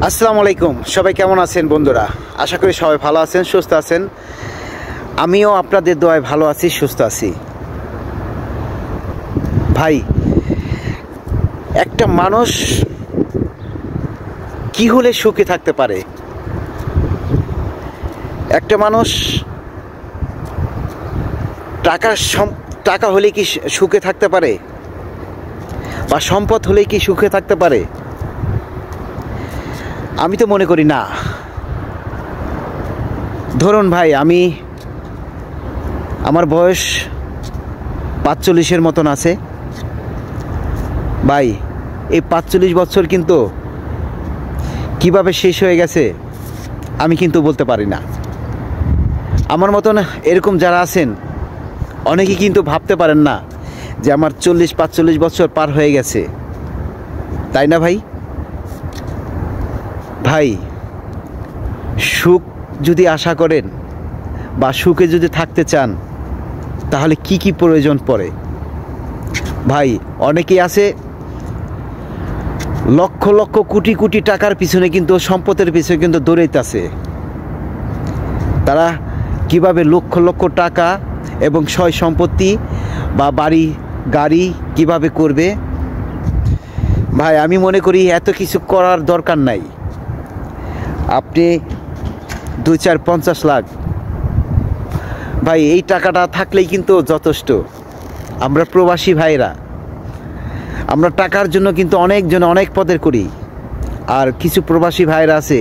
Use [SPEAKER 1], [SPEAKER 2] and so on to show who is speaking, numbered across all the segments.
[SPEAKER 1] আসসালামু আলাইকুম। সবাই কেমন আছেন বন্ধুরা? আশা করি সবাই ভালো আছেন, সুস্থ আছেন। আমিও আপনাদের দোয়ায় ভালো আছি, সুস্থ আছি। ভাই, একটা মানুষ কি হলে সুখে থাকতে পারে? একটা মানুষ টাকা হলে কি সুখে থাকতে পারে? বা সম্পদ হলে কি সুখে থাকতে পারে? আমি তো মনে করি না। ধরুন ভাই, আমার বয়স 45-এর মতন আছে। ভাই, এই 45 বছর কিন্তু কিভাবে শেষ হয়ে গেছে আমি কিন্তু বলতে পারি না। আমার মতন এরকম যারা আছেন অনেকেই কিন্তু ভাবতে পারেন না যে আমার 40-45 বছর পার হয়ে গেছে, তাই না ভাই? ভাই, সুখ যদি আশা করেন বা সুখে যদি থাকতে চান, তাহলে কি কি প্রয়োজন পড়ে? ভাই, অনেকেই আছে লক্ষ লক্ষ কোটি কোটি টাকার পিছনে, কিন্তু সম্পদের পিছনে কিন্তু দৌড়াইতেছে। তারা কিভাবে লক্ষ লক্ষ টাকা এবং সয় সম্পত্তি বা বাড়ি গাড়ি কিভাবে করবে? ভাই, আমি মনে করি এত কিছু করার দরকার নাই। আপনি 2-4-50 লাখ, ভাই, এই টাকাটা থাকলেই কিন্তু যথেষ্ট। আমরা প্রবাসী ভাইরা, আমরা টাকার জন্য কিন্তু অনেকজন অনেক পদের করি। আর কিছু প্রবাসী ভাইরা আছে,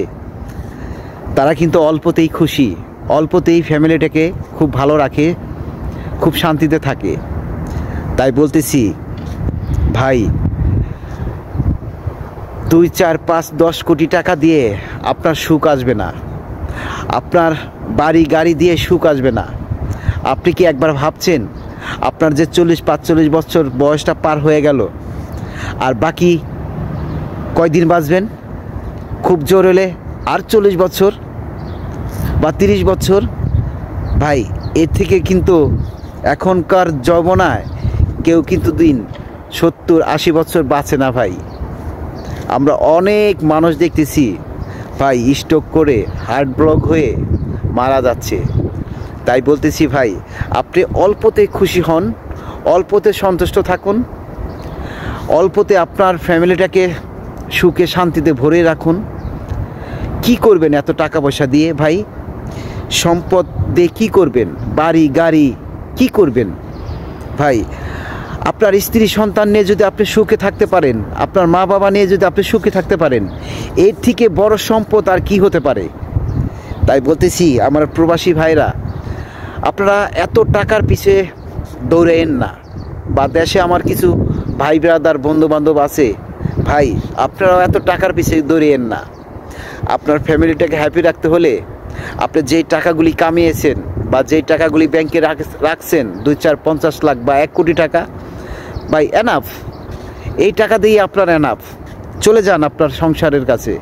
[SPEAKER 1] তারা কিন্তু অল্পতেই খুশি, অল্পতেই ফ্যামিলিটাকে খুব ভালো রাখে, খুব শান্তিতে থাকে। তাই বলতেছি ভাই, 2-4-5-10 কোটি টাকা দিয়ে আপনার সুখ আসবে না, আপনার বাড়ি গাড়ি দিয়ে সুখ আসবে না। আপনি কি একবার ভাবছেন আপনার যে 40-45 বছর বয়সটা পার হয়ে গেল, আর বাকি কয়দিন বাঁচবেন? খুব জোর হলে আর 40 বছর বা 30 বছর। ভাই, এর থেকে কিন্তু এখনকার যৌবনায় কেউ কিন্তু 70-80 বছর বাঁচে না ভাই। আমরা অনেক মানুষ দেখতেছি ভাই, স্ট্রোক করে হার্ট ব্লক হয়ে মারা যাচ্ছে। তাই বলতেছি ভাই, আপনি অল্পতে খুশি হন, অল্পতে সন্তুষ্ট থাকুন, অল্পতে আপনার ফ্যামিলিটাকে সুখে শান্তিতে ভরে রাখুন। কি করবেন এত টাকা পয়সা দিয়ে? ভাই, সম্পদ দিয়ে কী করবেন? বাড়ি গাড়ি কি করবেন? ভাই, আপনার স্ত্রী সন্তান নিয়ে যদি আপনি সুখে থাকতে পারেন, আপনার মা বাবা নিয়ে যদি আপনি সুখে থাকতে পারেন, এর থেকে বড় সম্পদ আর কি হতে পারে? তাই বলতেছি আমার প্রবাসী ভাইরা, আপনারা এত টাকার পিছে দৌড়েন না। বা দেশে আমার কিছু ভাই ব্রাদার বন্ধু বান্ধব আছে, ভাই, আপনারাও এত টাকার পিছে দৌড়েন না। আপনার ফ্যামিলিটাকে হ্যাপি রাখতে হলে আপনি যেই টাকাগুলি কামিয়েছেন বা যেই টাকাগুলি ব্যাংকে রাখছেন, 2-4-50 লাখ বা 1 কোটি টাকা, ভাই, এনাফ। এই টাকা দিয়ে আপনার এনাফ। চলে যান আপনার সংসারের কাছে।